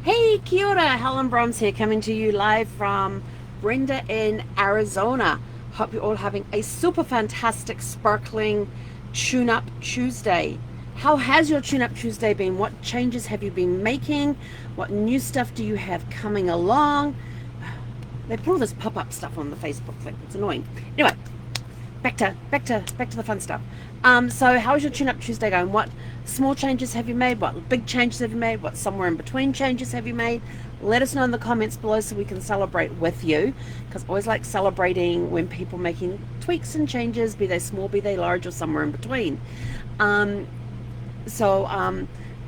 Hey, kia ora, Helen Brahms here, coming to you live from Brenda in Arizona. Hope you're all having a super fantastic, sparkling tune-up Tuesday. How has your tune-up Tuesday been? What changes have you been making? What new stuff do you have coming along? They put all this pop-up stuff on the Facebook thing. It's annoying. Anyway, back to the fun stuff. So how is your tune-up Tuesday going? What small changes have you made? What big changes have you made? What somewhere in between changes have you made? Let us know in the comments below so we can celebrate with you, because I always like celebrating when people making tweaks and changes, be they small, be they large, or somewhere in between. Um, so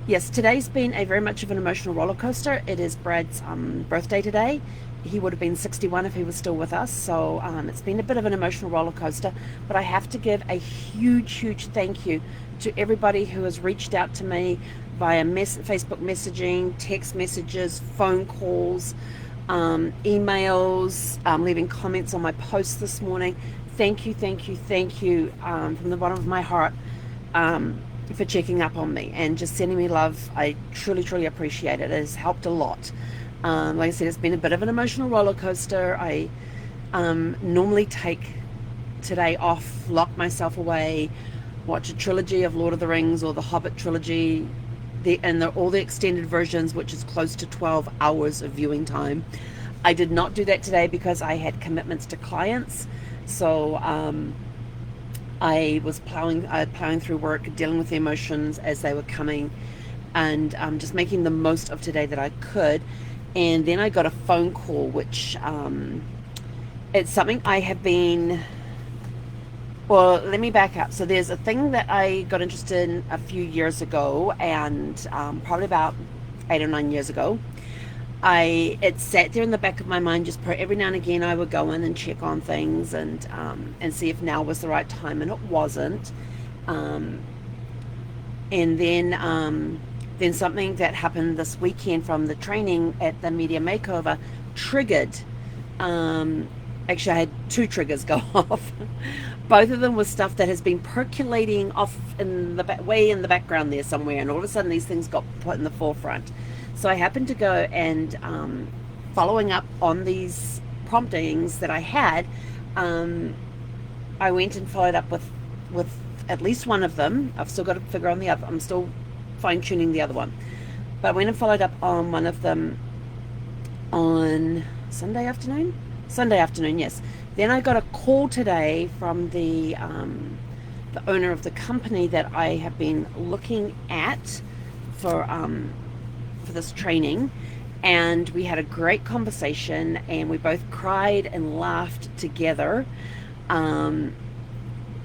yes, today's been a very much of an emotional roller coaster. It is Brad's birthday today. He would have been 61 if he was still with us. So it's been a bit of an emotional roller coaster, but I have to give a huge thank you to everybody who has reached out to me via Facebook messaging, text messages, phone calls, emails, leaving comments on my post this morning. Thank you from the bottom of my heart for checking up on me and just sending me love. I truly appreciate it. It has helped a lot. Like I said, it's been a bit of an emotional roller coaster. I normally take today off, lock myself away, watch a trilogy of Lord of the Rings or the Hobbit trilogy, all the extended versions, which is close to 12 hours of viewing time. I did not do that today because I had commitments to clients. So I was plowing through work, dealing with the emotions as they were coming, and just making the most of today that I could. And then I got a phone call, which it's something I have been, well, let me back up. So there's a thing that I got interested in a few years ago, and probably about 8 or 9 years ago. It sat there in the back of my mind, just every now and again I would go in and check on things and see if now was the right time, and it wasn't. And then something that happened this weekend from the training at the media makeover triggered. Actually, I had two triggers go off. Both of them was stuff that has been percolating off in the way in the background there somewhere, and all of a sudden these things got put in the forefront. So I happened to go and following up on these promptings that I had, I went and followed up with at least one of them. I've still got to figure on the other. I'm still fine-tuning the other one, but I went and followed up on one of them on Sunday afternoon, yes. Then I got a call today from the owner of the company that I have been looking at for this training, and we had a great conversation, and we both cried and laughed together.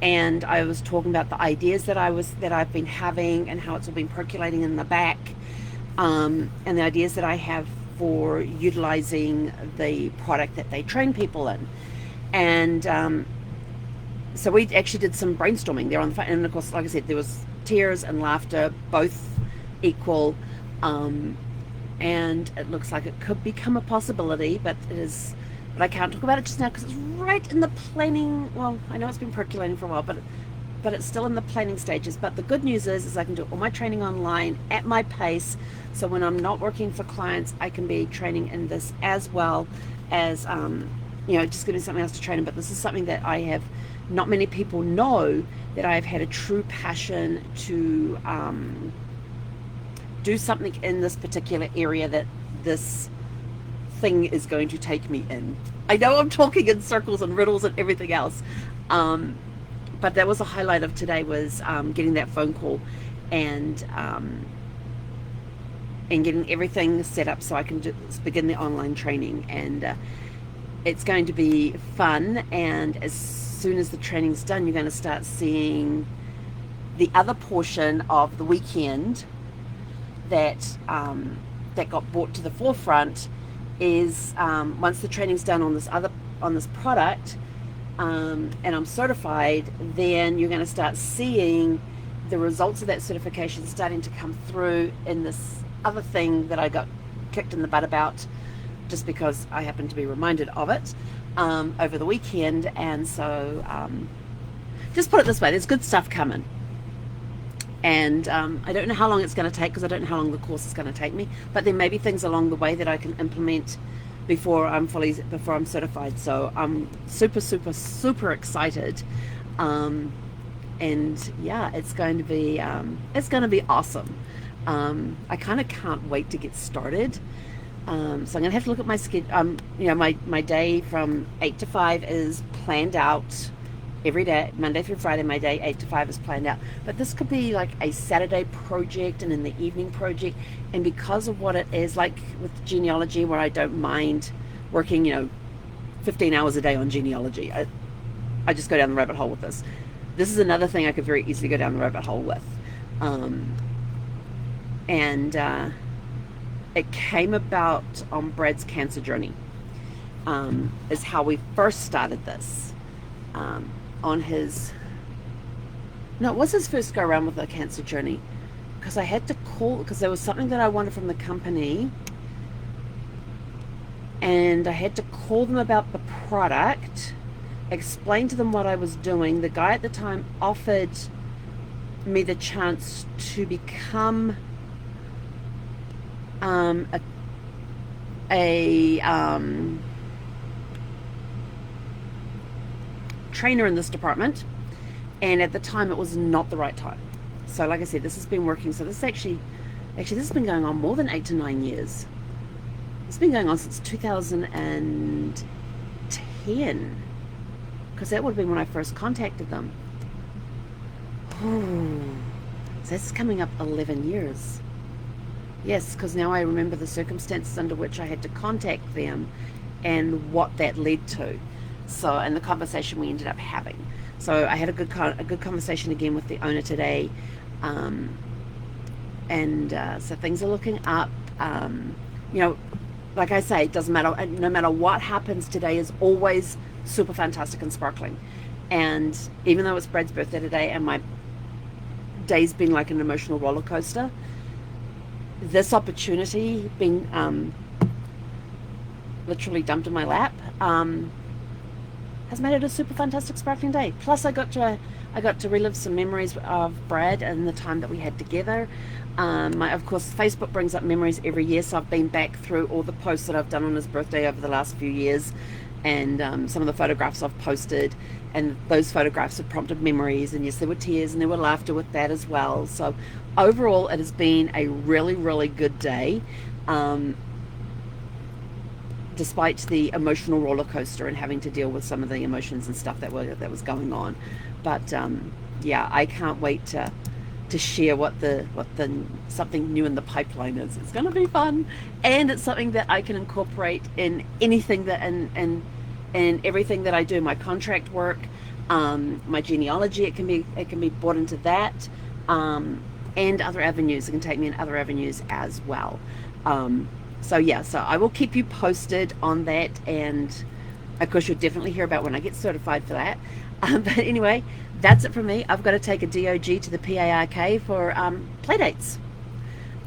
And I was talking about the ideas that I've been having and how it's all been percolating in the back, and the ideas that I have for utilizing the product that they train people in. And so we actually did some brainstorming there on the phone, and of course, like I said, there was tears and laughter, both equal, and it looks like it could become a possibility, but I can't talk about it just now because it's right in the planning. Well, I know it's been percolating for a while, but it's still in the planning stages. But the good news is I can do all my training online at my pace. So when I'm not working for clients, I can be training in this as well as, just give me something else to train in. But this is something that I have, not many people know that I've had a true passion to do something in this particular area that this thing is going to take me in. I know I'm talking in circles and riddles and everything else, but that was a highlight of today, was getting that phone call and getting everything set up so I can begin the online training. And it's going to be fun, and as soon as the training's done, you're going to start seeing the other portion of the weekend that got brought to the forefront. Is once the training's done on this product, and I'm certified, then you're going to start seeing the results of that certification starting to come through in this other thing that I got kicked in the butt about, just because I happened to be reminded of it over the weekend. And so just put it this way, there's good stuff coming. And I don't know how long it's going to take, because I don't know how long the course is going to take me, but there may be things along the way that I can implement before I'm certified. So I'm super, super, super excited. And yeah, it's going to be awesome. I kind of can't wait to get started. So I'm gonna have to look at my schedule. My day from 8 to 5 is planned out every day, Monday through Friday. My day 8 to 5 is planned out, but this could be like a Saturday project and in the evening project. And because of what it is, like with genealogy, where I don't mind working 15 hours a day on genealogy, I just go down the rabbit hole with this. This is another thing I could very easily go down the rabbit hole with. And it came about on Brad's cancer journey, is how we first started this. On his, no, it was his first go around with the cancer journey, because I had to call, because there was something that I wanted from the company, and I had to call them about the product, explain to them what I was doing. The guy at the time offered me the chance to become a trainer in this department, and at the time it was not the right time. So like I said, this has been working. So this actually this has been going on more than 8 to 9 years. It's been going on since 2010, because that would have been when I first contacted them. Ooh, so that's coming up 11 years. Yes, because now I remember the circumstances under which I had to contact them and what that led to. So, and the conversation we ended up having. So I had a good conversation again with the owner today, and so things are looking up. Like I say, it doesn't matter. No matter what happens, today is always super fantastic and sparkling. And even though it's Brad's birthday today, and my day's been like an emotional roller coaster, this opportunity being literally dumped in my lap has made it a super fantastic sparkling day. Plus I got to relive some memories of Brad and the time that we had together. Of course, Facebook brings up memories every year, so I've been back through all the posts that I've done on his birthday over the last few years, and some of the photographs I've posted, and those photographs have prompted memories. And yes, there were tears and there were laughter with that as well. So overall, it has been a really, really good day, despite the emotional roller coaster and having to deal with some of the emotions and stuff that was going on. But yeah, I can't wait to share what the something new in the pipeline is. It's going to be fun, and it's something that I can incorporate in anything that and everything that I do. My contract work, my genealogy, it can be brought into that, and other avenues. It can take me in other avenues as well. So yeah, so I will keep you posted on that, and of course you'll definitely hear about when I get certified for that. But anyway, that's it from me. I've got to take a DOG to the PARK for play dates.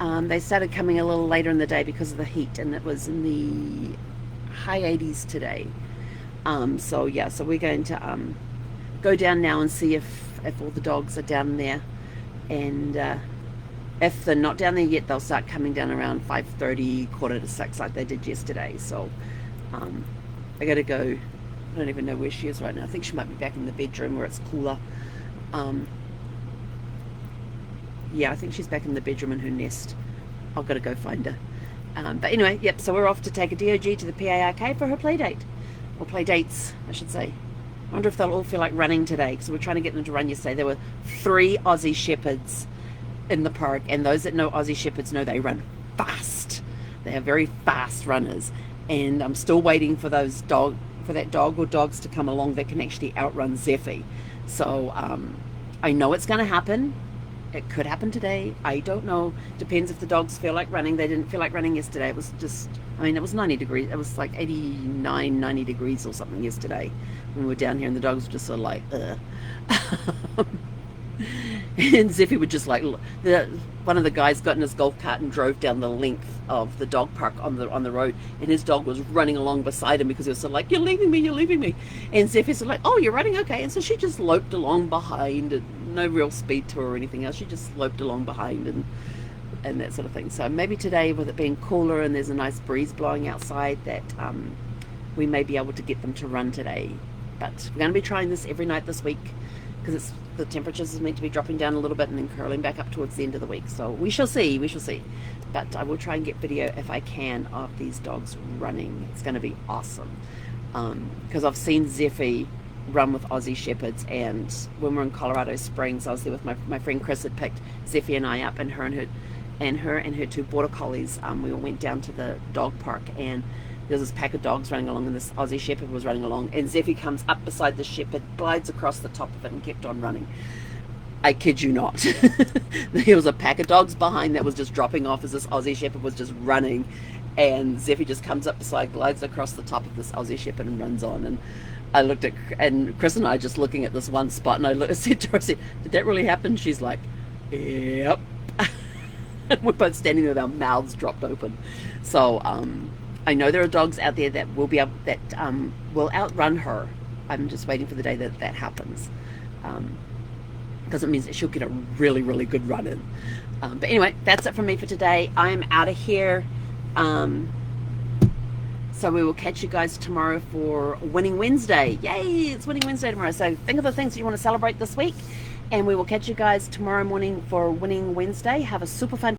They started coming a little later in the day because of the heat, and it was in the high 80s today. So yeah, so we're going to go down now and see if all the dogs are down there, and if they're not down there yet, they'll start coming down around 5:30, 5:45 like they did yesterday. So I gotta go. I don't even know where she is right now. I think she might be back in the bedroom where it's cooler. Yeah, I think she's back in the bedroom in her nest. I've got to go find her. But anyway, yep, so we're off to take a DOG to the PARK for her play date. Or play dates, I should say. I wonder if they'll all feel like running today, because we're trying to get them to run yesterday. There were 3 Aussie Shepherds in the park, and those that know Aussie Shepherds know they run fast. They are very fast runners, and I'm still waiting for that dog or dogs to come along that can actually outrun Zeffy. So I know it's going to happen. It could happen today. I don't know. Depends if the dogs feel like running. They didn't feel like running yesterday. It was just, it was 90 degrees. It was like 89, 90 degrees or something yesterday when we were down here, and the dogs were just sort of like, ugh. And Zeffy would just like, one of the guys got in his golf cart and drove down the length of the dog park on the road, and his dog was running along beside him because he was sort of like, you're leaving me. And Zeffy's sort of like, oh, you're running, okay. And so she just loped along behind, and no real speed to her or anything else. She just loped along behind and that sort of thing. So maybe today, with it being cooler and there's a nice breeze blowing outside, that we may be able to get them to run today. But we're going to be trying this every night this week, because the temperatures is meant to be dropping down a little bit and then curling back up towards the end of the week. So we shall see, we shall see. But I will try and get video if I can of these dogs running. It's going to be awesome. Because I've seen Zeffie run with Aussie Shepherds, and when we were in Colorado Springs, I was there with my friend Chris had picked Zeffie and I up, and her and her two border collies. We all went down to the dog park, and there's this pack of dogs running along, and this Aussie Shepherd was running along, and Zeffie comes up beside the Shepherd, glides across the top of it, and kept on running. I kid you not. There was a pack of dogs behind that was just dropping off as this Aussie Shepherd was just running, and Zeffie just comes up beside, glides across the top of this Aussie Shepherd and runs on. And I looked at, and Chris and I just looking at this one spot, and I said to her, did that really happen? She's like, yep. And we're both standing there with our mouths dropped open. So I know there are dogs out there that will be able, that will outrun her. I'm just waiting for the day that that happens, because it means that she'll get a really, really good run in. But anyway, that's it from me for today. I'm out of here. So we will catch you guys tomorrow for Winning Wednesday. Yay, it's Winning Wednesday tomorrow. So think of the things that you want to celebrate this week. And we will catch you guys tomorrow morning for Winning Wednesday. Have a super fun